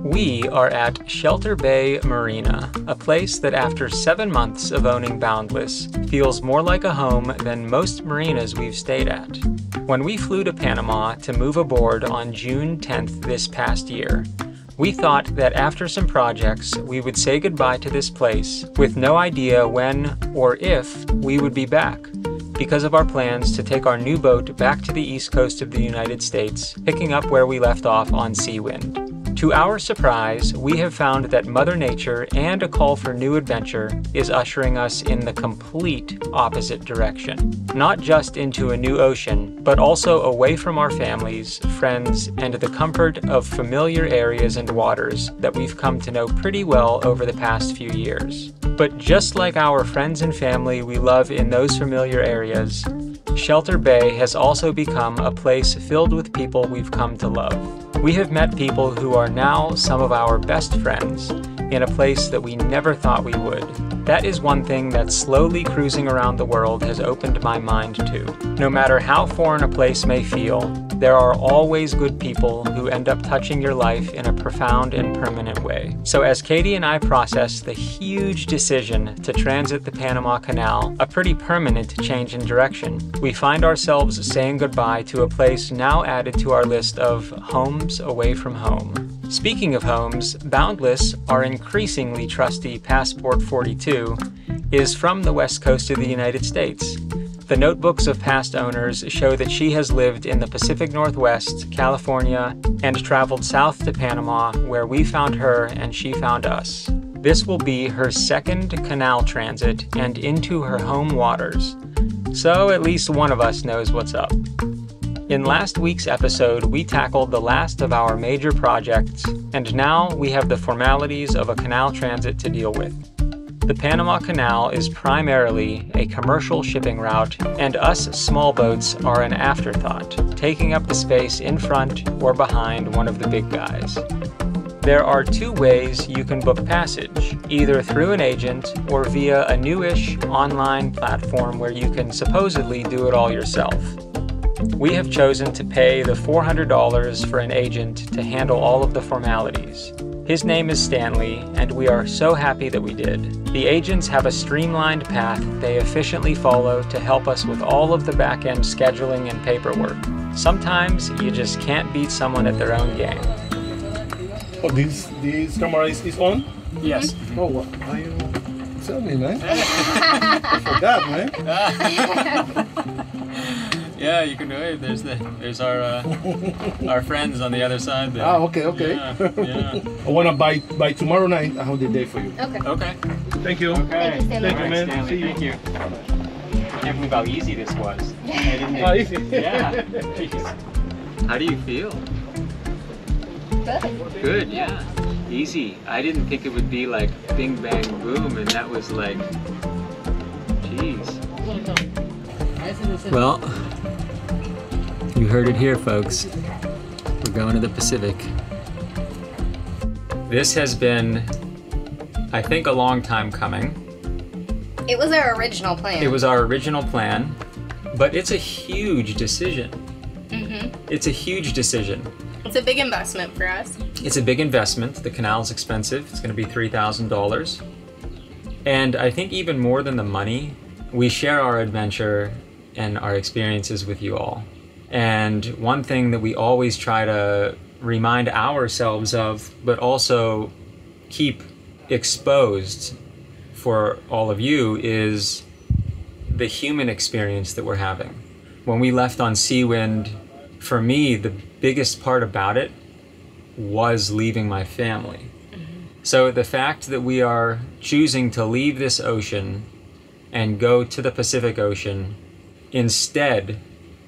We are at Shelter Bay Marina, a place that after 7 months of owning Boundless feels more like a home than most marinas we've stayed at. When we flew to Panama to move aboard on June 10th this past year, we thought that after some projects we would say goodbye to this place with no idea when or if we would be back, because of our plans to take our new boat back to the east coast of the United States, picking up where we left off on Seawind. To our surprise, we have found that Mother Nature and a call for new adventure is ushering us in the complete opposite direction. Not just into a new ocean, but also away from our families, friends, and the comfort of familiar areas and waters that we've come to know pretty well over the past few years. But just like our friends and family we love in those familiar areas, Shelter Bay has also become a place filled with people we've come to love. We have met people who are now some of our best friends in a place that we never thought we would. That is one thing that slowly cruising around the world has opened my mind to. No matter how foreign a place may feel, there are always good people who end up touching your life in a profound and permanent way. So as Katie and I process the huge decision to transit the Panama Canal, a pretty permanent change in direction, we find ourselves saying goodbye to a place now added to our list of homes away from home. Speaking of homes, Boundless, our increasingly trusty Passport 42, is from the west coast of the United States. The notebooks of past owners show that she has lived in the Pacific Northwest, California, and traveled south to Panama, where we found her and she found us. This will be her second canal transit and into her home waters, so at least one of us knows what's up. In last week's episode, we tackled the last of our major projects, and now we have the formalities of a canal transit to deal with. The Panama Canal is primarily a commercial shipping route, and us small boats are an afterthought, taking up the space in front or behind one of the big guys. There are two ways you can book passage, either through an agent or via a newish online platform where you can supposedly do it all yourself. We have chosen to pay the $400 for an agent to handle all of the formalities. His name is Stanley, and we are so happy that we did. The agents have a streamlined path they efficiently follow to help us with all of the back-end scheduling and paperwork. Sometimes you just can't beat someone at their own game. Oh, this camera is on? Yes. Oh, what? Why you tell me, man? I forgot, man. Yeah, you can do it. There's our friends on the other side there. Ah, okay. Yeah. I wanna by tomorrow night. I have the day for you. Okay. Thank you. Okay. Thank you, man. Stanley, See you. thank you. I can't believe how easy this was. Easy. Yeah. Jeez. How do you feel? Good. Good, yeah. Easy. I didn't think it would be like bing bang boom, and that was like, jeez. Well, you heard it here, folks. We're going to the Pacific. This has been, I think, a long time coming. It was our original plan. It was our original plan, but it's a huge decision. It's a huge decision. It's a big investment for us. It's a big investment. The canal is expensive. It's going to be $3,000. And I think even more than the money, we share our adventure and our experiences with you all. And one thing that we always try to remind ourselves of, but also keep exposed for all of you, is the human experience that we're having. When we left on Seawind, for me, the biggest part about it was leaving my family. So the fact that we are choosing to leave this ocean and go to the Pacific Ocean instead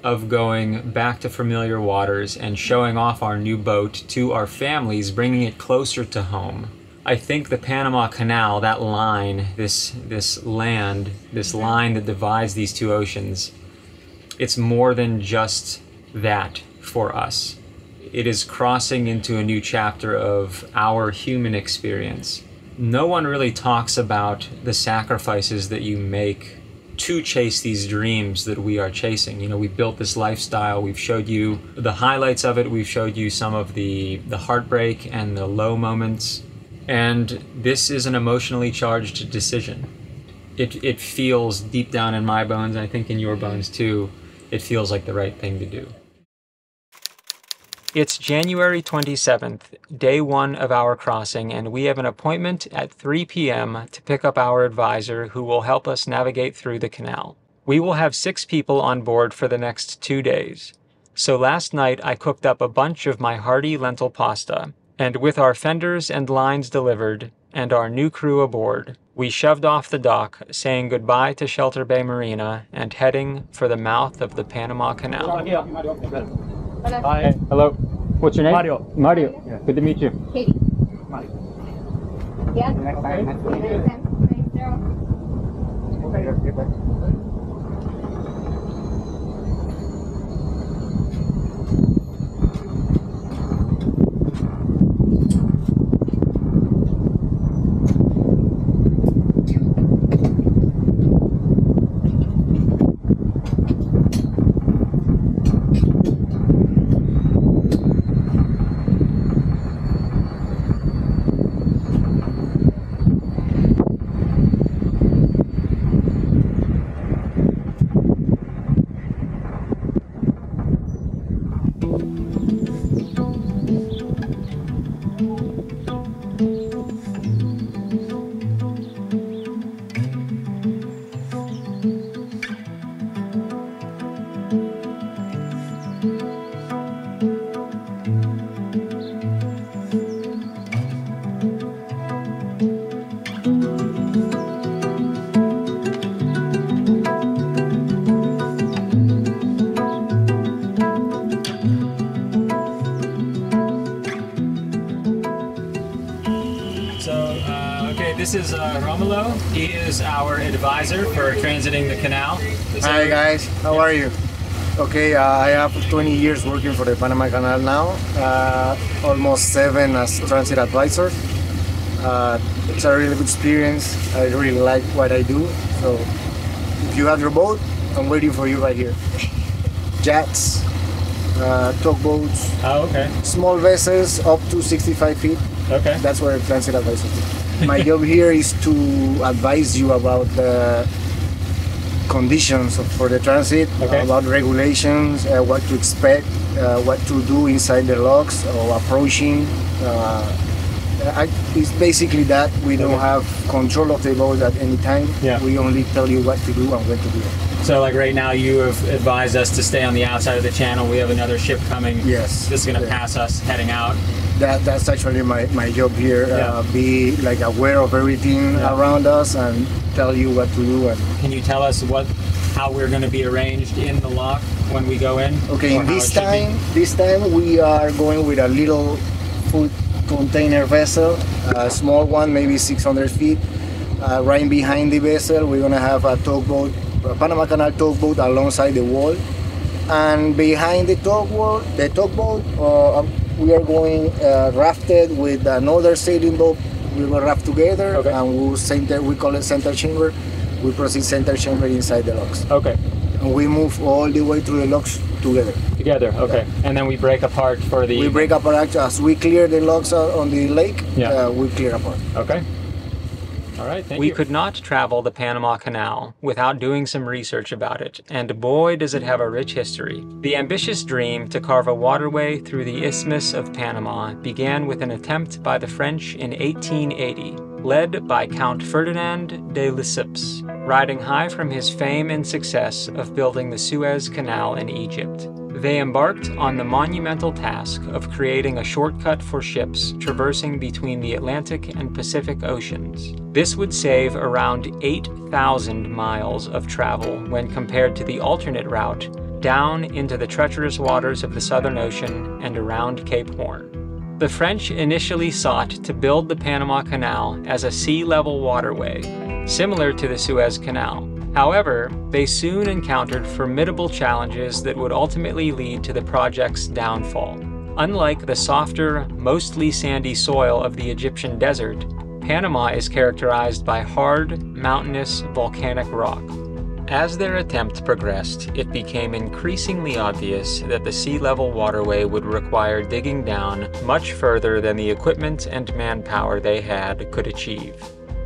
of going back to familiar waters and showing off our new boat to our families, bringing it closer to home. I think the Panama Canal, that line, this line that divides these two oceans, it's more than just that for us. It is crossing into a new chapter of our human experience. No one really talks about the sacrifices that you make to chase these dreams that we are chasing. You know, we built this lifestyle. We've showed you the highlights of it. We've showed you some of the heartbreak and the low moments. And this is an emotionally charged decision. It feels deep down in my bones, and I think in your bones too, it feels like the right thing to do. It's January 27th, day one of our crossing, and we have an appointment at 3 p.m. to pick up our advisor who will help us navigate through the canal. We will have 6 people on board for the next 2 days. So last night I cooked up a bunch of my hearty lentil pasta, and with our fenders and lines delivered, and our new crew aboard, we shoved off the dock, saying goodbye to Shelter Bay Marina and heading for the mouth of the Panama Canal. Hi. Hello. What's your name? Mario. Mario. Yeah. Good to meet you. Katie. Mario. Yeah. Next time. Next time. Thanks, Daryl. This is Romulo. He is our advisor for transiting the canal. Hi guys, how are you? Okay, I have 20 years working for the Panama Canal now, almost 7 as transit advisor. It's a really good experience. I really like what I do. So if you have your boat, I'm waiting for you right here. Jets, tugboats, okay. Small vessels up to 65 feet. Okay. That's where transit advisor is. My job here is to advise you about the conditions for the transit, okay. About regulations, what to expect, what to do inside the locks or approaching. It's basically that. We don't have control of the boat at any time. Yeah. We only tell you what to do and when to do it. So like right now you have advised us to stay on the outside of the channel. We have another ship coming. Yes. This is going to pass us heading out. That's actually my job here. Yeah. Be like aware of everything around us and tell you what to do. And can you tell us how we're going to be arranged in the lock when we go in? Okay, this time we are going with a little food container vessel, a small one, maybe 600 feet. Right behind the vessel, we're gonna have a tugboat, a Panama Canal tugboat alongside the wall. And behind the tugboat, we are going rafted with another sailing boat. We will raft together, okay. And we call it center chamber. We proceed center chamber inside the locks. Okay. And we move all the way through the locks together. Together, okay. Yeah. And then we break apart for the... We break apart as we clear the locks on the lake, we clear apart. Okay. All right, thank you. We could not travel the Panama Canal without doing some research about it, and boy does it have a rich history. The ambitious dream to carve a waterway through the Isthmus of Panama began with an attempt by the French in 1880, led by Count Ferdinand de Lesseps, riding high from his fame and success of building the Suez Canal in Egypt. They embarked on the monumental task of creating a shortcut for ships traversing between the Atlantic and Pacific Oceans. This would save around 8,000 miles of travel when compared to the alternate route down into the treacherous waters of the Southern Ocean and around Cape Horn. The French initially sought to build the Panama Canal as a sea-level waterway, similar to the Suez Canal. However, they soon encountered formidable challenges that would ultimately lead to the project's downfall. Unlike the softer, mostly sandy soil of the Egyptian desert, Panama is characterized by hard, mountainous, volcanic rock. As their attempt progressed, it became increasingly obvious that the sea level waterway would require digging down much further than the equipment and manpower they had could achieve.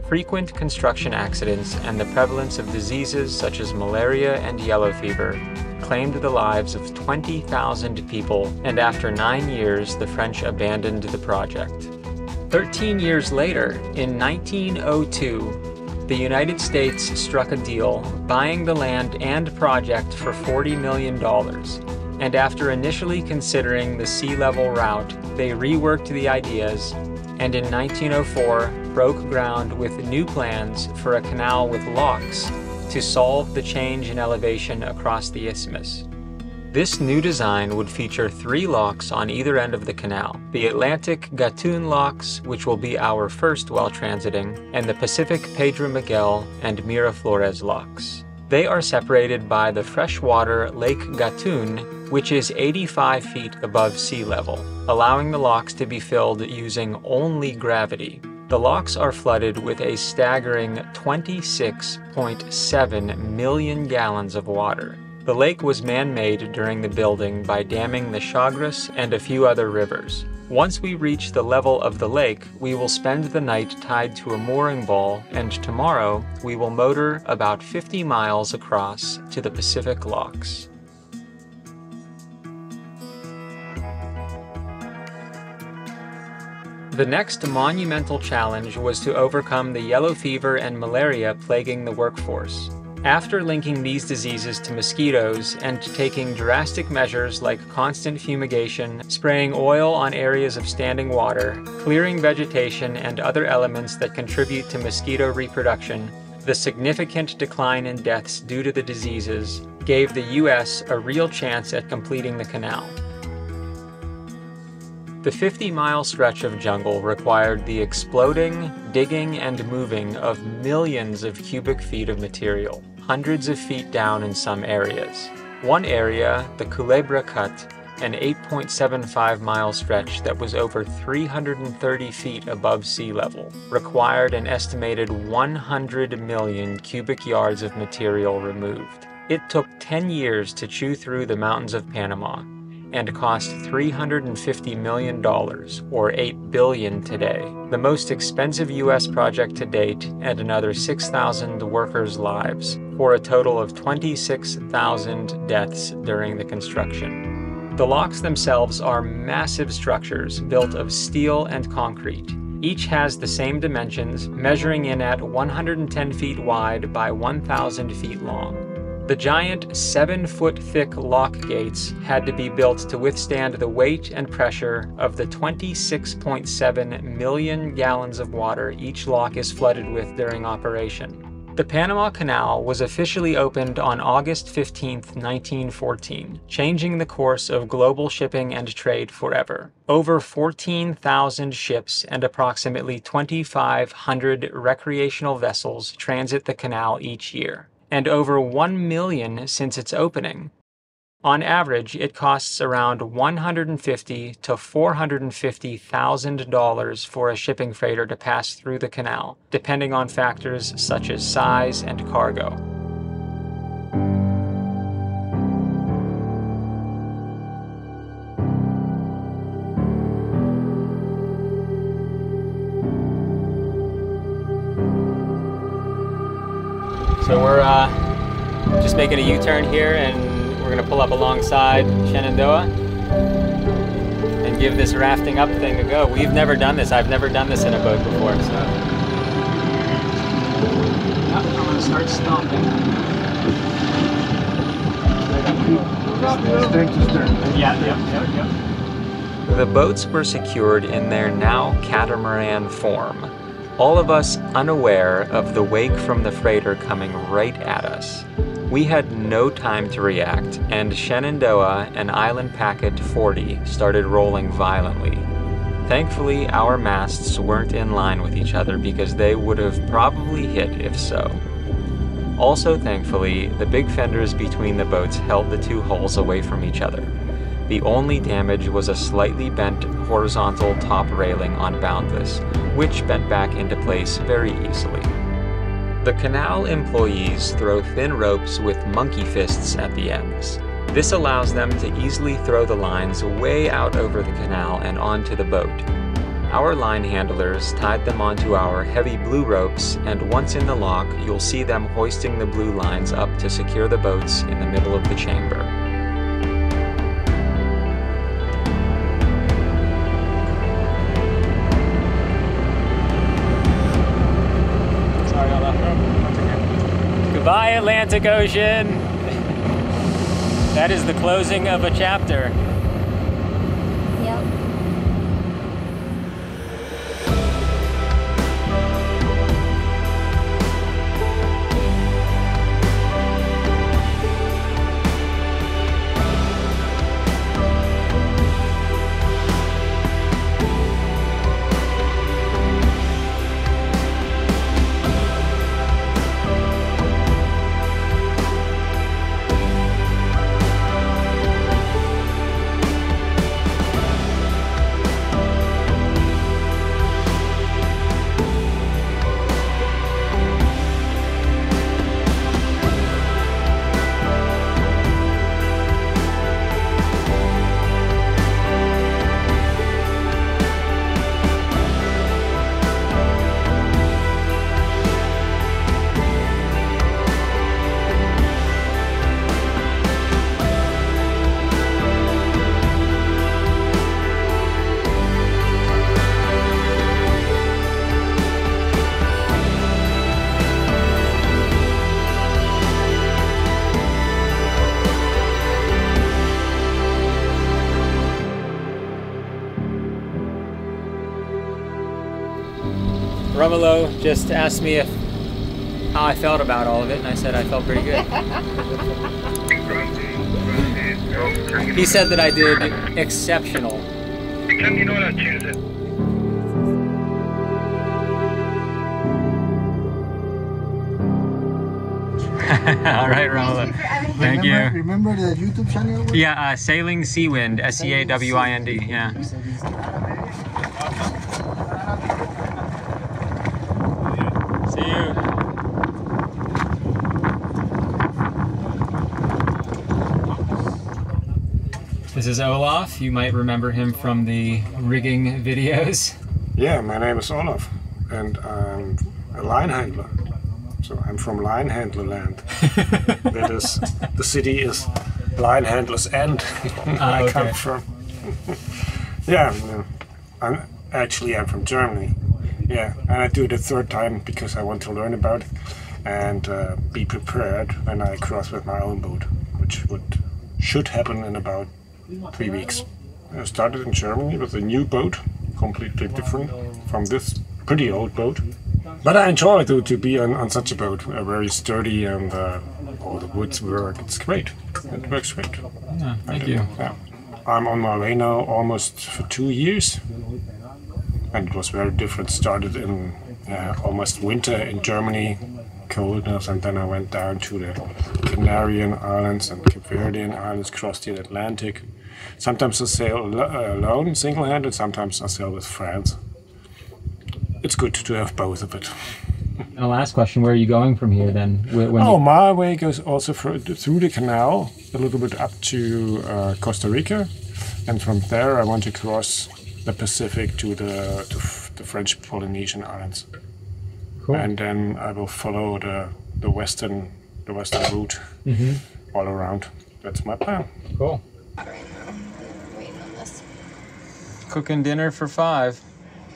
Frequent construction accidents and the prevalence of diseases such as malaria and yellow fever claimed the lives of 20,000 people, and after 9 years, the French abandoned the project. 13 years later, in 1902, the United States struck a deal buying the land and project for $40 million, and after initially considering the sea level route, they reworked the ideas and in 1904 broke ground with new plans for a canal with locks to solve the change in elevation across the isthmus. This new design would feature 3 locks on either end of the canal, the Atlantic Gatun locks, which will be our first while transiting, and the Pacific Pedro Miguel and Miraflores locks. They are separated by the freshwater Lake Gatun, which is 85 feet above sea level, allowing the locks to be filled using only gravity. The locks are flooded with a staggering 26.7 million gallons of water. The lake was man-made during the building by damming the Chagres and a few other rivers. Once we reach the level of the lake, we will spend the night tied to a mooring ball, and tomorrow we will motor about 50 miles across to the Pacific locks. The next monumental challenge was to overcome the yellow fever and malaria plaguing the workforce. After linking these diseases to mosquitoes and taking drastic measures like constant fumigation, spraying oil on areas of standing water, clearing vegetation and other elements that contribute to mosquito reproduction, the significant decline in deaths due to the diseases gave the U.S. a real chance at completing the canal. The 50-mile stretch of jungle required the exploding, digging, and moving of millions of cubic feet of material, hundreds of feet down in some areas. One area, the Culebra Cut, an 8.75-mile stretch that was over 330 feet above sea level, required an estimated 100 million cubic yards of material removed. It took 10 years to chew through the mountains of Panama, and cost $350 million, or $8 billion today, the most expensive U.S. project to date, and another 6,000 workers' lives, for a total of 26,000 deaths during the construction. The locks themselves are massive structures built of steel and concrete. Each has the same dimensions, measuring in at 110 feet wide by 1,000 feet long. The giant 7-foot-thick lock gates had to be built to withstand the weight and pressure of the 26.7 million gallons of water each lock is flooded with during operation. The Panama Canal was officially opened on August 15, 1914, changing the course of global shipping and trade forever. Over 14,000 ships and approximately 2,500 recreational vessels transit the canal each year, and over 1 million since its opening. On average, it costs around $150,000 to $450,000 for a shipping freighter to pass through the canal, depending on factors such as size and cargo. So we're just making a U-turn here, and we're going to pull up alongside Shenandoah and give this rafting up thing a go. We've never done this. I've never done this in a boat before, so. Yep, I'm going to start stomping. Yep. The boats were secured in their now catamaran form, all of us unaware of the wake from the freighter coming right at us. We had no time to react, and Shenandoah and Island Packet 40 started rolling violently. Thankfully, our masts weren't in line with each other because they would have probably hit if so. Also thankfully, the big fenders between the boats held the two hulls away from each other. The only damage was a slightly bent horizontal top railing on Boundless, which bent back into place very easily. The canal employees throw thin ropes with monkey fists at the ends. This allows them to easily throw the lines way out over the canal and onto the boat. Our line handlers tied them onto our heavy blue ropes, and once in the lock, you'll see them hoisting the blue lines up to secure the boats in the middle of the chamber. Sorry, all that. Goodbye, Atlantic Ocean! That is the closing of a chapter. Yep. Romulo just asked me how I felt about all of it, and I said I felt pretty good. He said that I did exceptional. All right, Romulo. Thank you. Remember the YouTube channel? Yeah, Sailing Seawind, S-E-A-W-I-N-D, yeah. See you. This is Olaf. You might remember him from the rigging videos. Yeah, my name is Olaf, and I'm a line handler. So I'm from Line Handler Land. That is, the city is Line Handler's End, where I come from. Yeah, I'm from Germany. Yeah, and I do it a third time because I want to learn about it and be prepared when I cross with my own boat, which should happen in about 3 weeks. I started in Germany with a new boat, completely different from this pretty old boat. But I enjoy to be on such a boat, very sturdy, and all the woods work. It's great. It works great. Yeah, thank you. Yeah. I'm on my way now almost for 2 years. And it was very different. Started in almost winter in Germany, coldness, and then I went down to the Canarian Islands and Cape Verdean Islands, crossed the Atlantic. Sometimes I sail alone, single-handed, sometimes I sail with friends. It's good to have both of it. And the last question, where are you going from here then? My way goes also through the canal, a little bit up to Costa Rica. And from there I want to cross the Pacific to the French Polynesian Islands. Cool. And then I will follow the western route all around. That's my plan. Cool. Waiting on this. Cooking dinner for 5.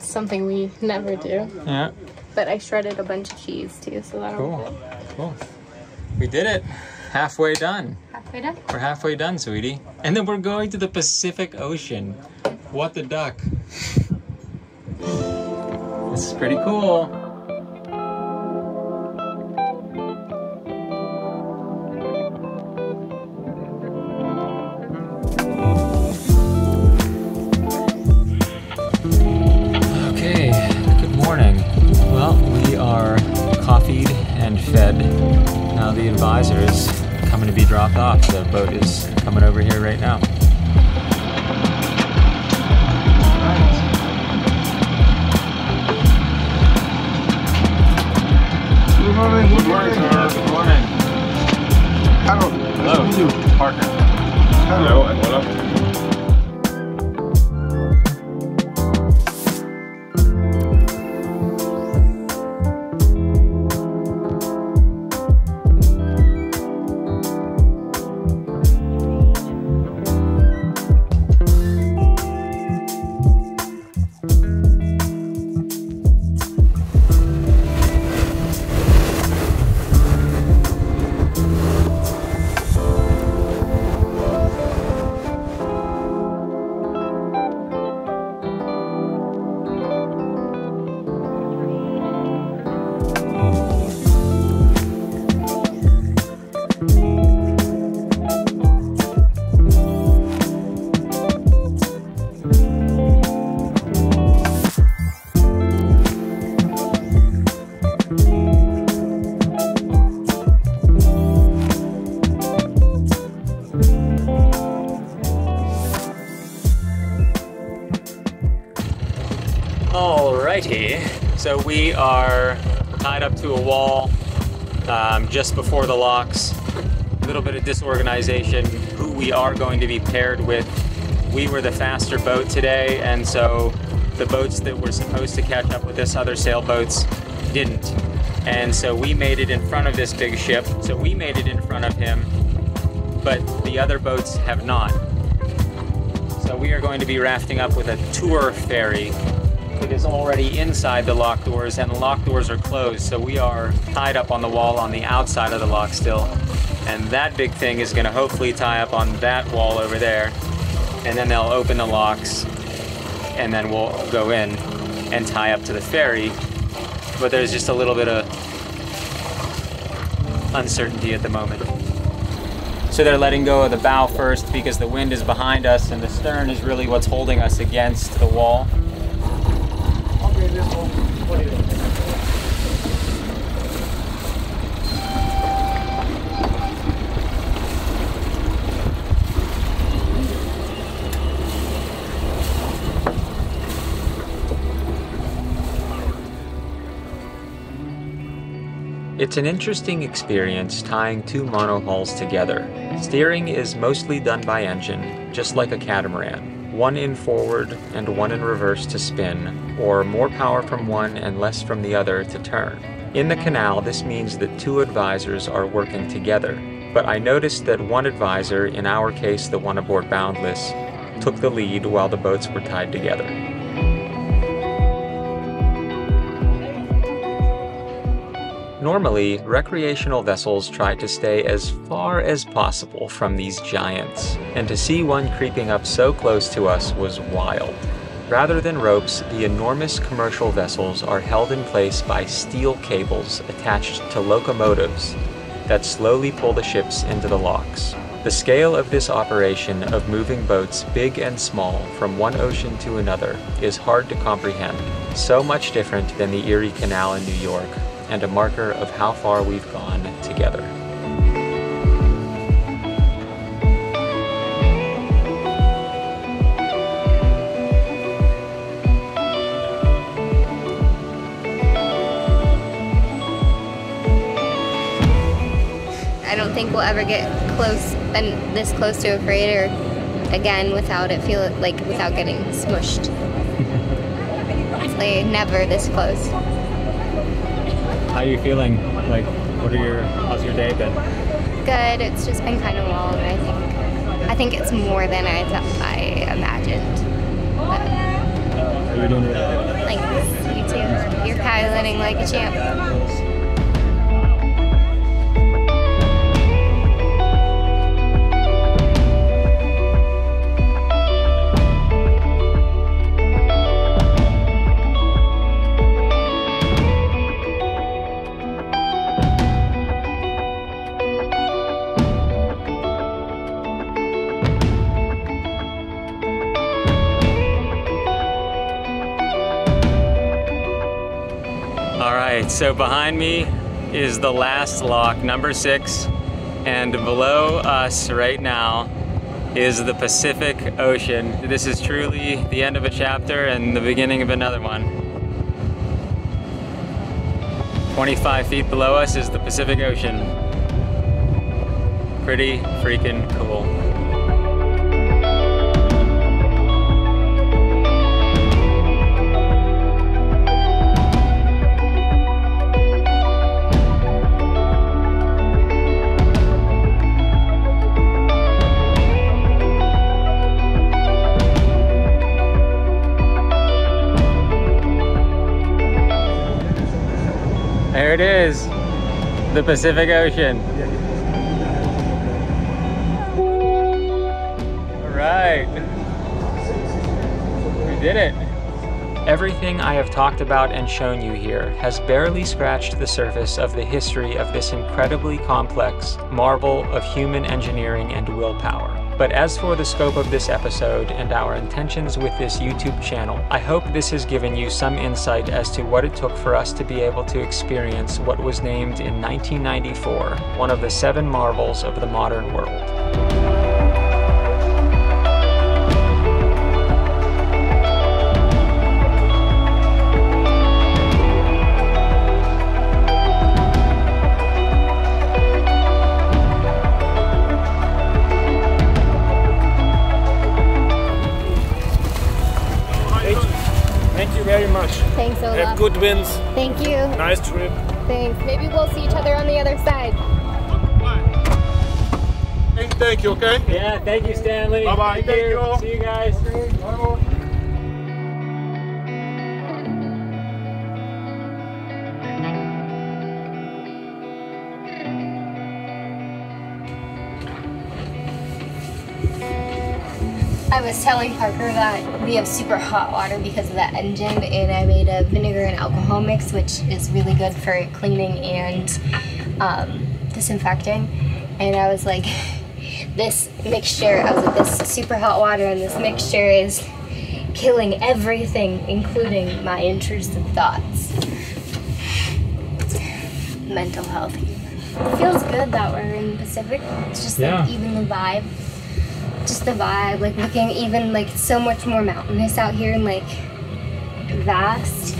Something we never do. Yeah. But I shredded a bunch of cheese too, so that'll be Cool. good. Cool. We did it. Halfway done. Halfway done. We're halfway done, sweetie. And then we're going to the Pacific Ocean. What the duck? This is pretty cool. Okay, good morning. Well, we are coffeeed and fed. Now the advisor is coming to be dropped off. The boat is coming over here right now. Good morning. morning, sir. Good morning. Hello. Hello. Nice to meet you. Parker. Hello. Hello. Alrighty, so we are tied up to a wall just before the locks. A little bit of disorganization. Who we are going to be paired with. We were the faster boat today, and so the boats that were supposed to catch up with this other sailboats didn't. And so we made it in front of this big ship. So we made it in front of him, but the other boats have not. So we are going to be rafting up with a tour ferry. It is already inside the lock doors, and the lock doors are closed, so we are tied up on the wall on the outside of the lock still. And that big thing is going to hopefully tie up on that wall over there, and then they'll open the locks, and then we'll go in and tie up to the ferry. But there's just a little bit of uncertainty at the moment. So they're letting go of the bow first because the wind is behind us, and the stern is really what's holding us against the wall. It's an interesting experience tying two monohulls together. Steering is mostly done by engine, just like a catamaran. One in forward and one in reverse to spin, or more power from one and less from the other to turn. In the canal, this means that two advisors are working together, but I noticed that one advisor, in our case the one aboard Boundless, took the lead while the boats were tied together. Normally, recreational vessels try to stay as far as possible from these giants, and to see one creeping up so close to us was wild. Rather than ropes, the enormous commercial vessels are held in place by steel cables attached to locomotives that slowly pull the ships into the locks. The scale of this operation of moving boats big and small from one ocean to another is hard to comprehend, so much different than the Erie Canal in New York, and a marker of how far we've gone together. I don't think we'll ever get close and this close to a freighter again without getting smushed. It's like never this close. How are you feeling? Like, how's your day been? Good. It's just been kind of long. I think it's more than I imagined. Are you doing really good? Thanks. You too. You're piloting like a champ. So behind me is the last lock, number 6, and below us right now is the Pacific Ocean. This is truly the end of a chapter and the beginning of another one. 25 feet below us is the Pacific Ocean. Pretty freaking cool. There it is, the Pacific Ocean. All right, we did it. Everything I have talked about and shown you here has barely scratched the surface of the history of this incredibly complex marvel of human engineering and willpower. But as for the scope of this episode and our intentions with this YouTube channel, I hope this has given you some insight as to what it took for us to be able to experience what was named in 1994 one of the 7 marvels of the modern world. Thank you very much. Thanks, Olaf. Have good winds. Thank you. Nice trip. Thanks. Maybe we'll see each other on the other side. Thank you, okay? Yeah, thank you, Stanley. Bye-bye. Thank you. See you guys. I was telling Parker that we have super hot water because of that engine, and I made a vinegar and alcohol mix, which is really good for cleaning and disinfecting. And I was like, this mixture, I was like, this super hot water and this mixture is killing everything, including my intrusive thoughts. Mental health. It feels good that we're in the Pacific. It's just like even the vibe. Just the vibe, like looking even like so much more mountainous out here and like vast.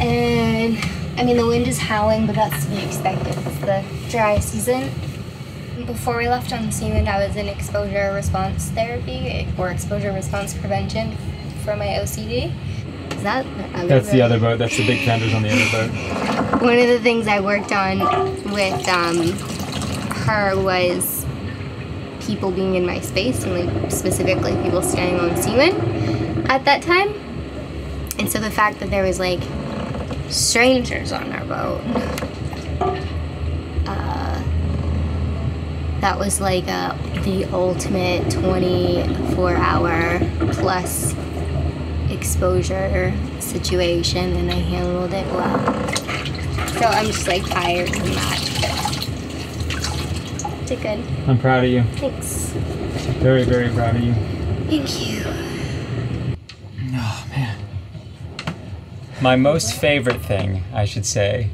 And I mean the wind is howling, but that's to be expected. It's the dry season. Before we left on Seaman, I was in exposure response therapy or exposure response prevention for my OCD. Is that the other That's boat? the other boat. That's the big tenders on the other boat. One of the things I worked on with her was people being in my space, and like specifically people staying on Seaman at that time. And so the fact that there was like strangers on our boat, that was like the ultimate 24-hour plus exposure situation, and I handled it well. So I'm just like tired from that. Did good. I'm proud of you. Thanks. Very, very proud of you. Thank you. Oh, man. My most favorite thing, I should say,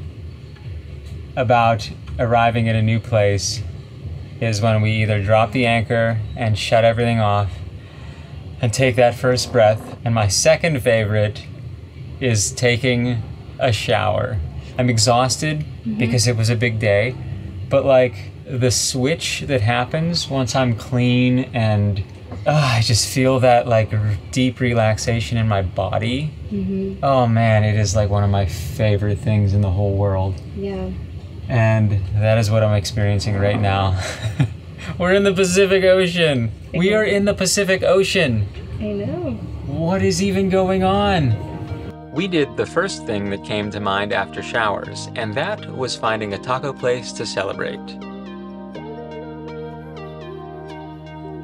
about arriving at a new place is when we either drop the anchor and shut everything off and take that first breath. And my second favorite is taking a shower. I'm exhausted because it was a big day, but like the switch that happens once I'm clean and I just feel that like deep relaxation in my body. Oh man, it is like one of my favorite things in the whole world. Yeah. And that is what I'm experiencing right now. We're in the Pacific Ocean. We are in the Pacific Ocean. I know. What is even going on? We did the first thing that came to mind after showers, and that was finding a taco place to celebrate.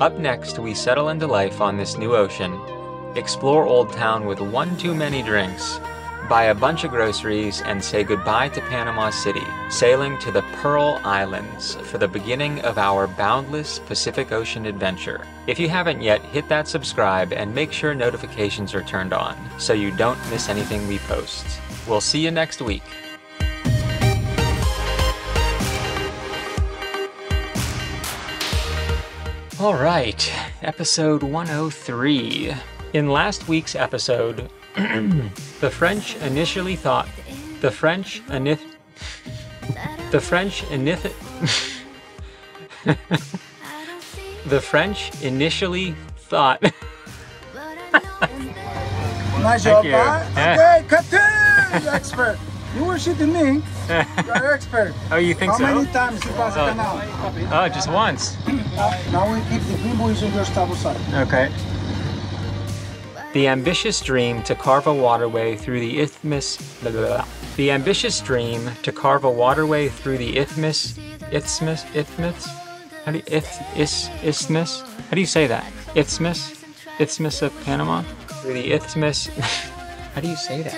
Up next, we settle into life on this new ocean, explore Old Town with one too many drinks, buy a bunch of groceries, and say goodbye to Panama City, sailing to the Pearl Islands for the beginning of our boundless Pacific Ocean adventure. If you haven't yet, hit that subscribe and make sure notifications are turned on so you don't miss anything we post. We'll see you next week. All right, episode 103. In last week's episode, the French initially thought The French initially thought. Nice job, huh? Okay, continue, expert. You were shooting me. You're expert. Oh, you think How so? many times you pass the canal? Oh, just once. Now we keep the green buoys on your starboard side. Okay. The ambitious dream to carve a waterway through the isthmus. Blah, blah, blah. The ambitious dream to carve a waterway through the isthmus. How do you isthmus? How do you say that? Isthmus of Panama. Through the isthmus. How do you say that?